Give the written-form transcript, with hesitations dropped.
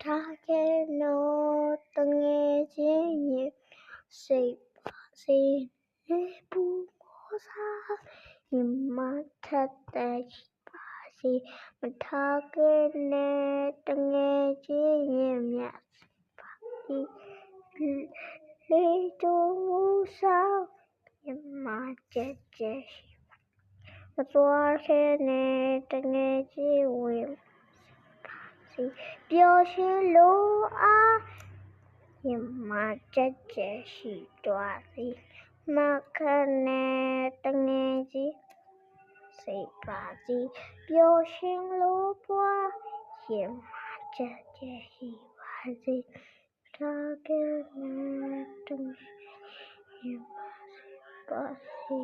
ထားခဲ့လို့တငယ်ချင်းရင်စိတ်ပါစေနေပူမောစားရင်မထက်တဲ့ပါစီမထားခဲ့နဲ့တငယ်ချင်းရင်မြတ်ပါစီလေးတူမူစားရင်မကြက်ကြက်ရှိမသွားခဲ့နဲ့တငယ်ချင်းဝင်ပျော်ရွှင်လို့အားရင်မကြက်ကြက်ရှိသွားစီမခနဲ့တငယ်ချင်းစိတ်ပါစီပျော်ရွှင်လို့ပွားရင်မကြက်ကြက်ရှိပါစီထားခဲ့နဲ့တငယ်ရင်ပါစီ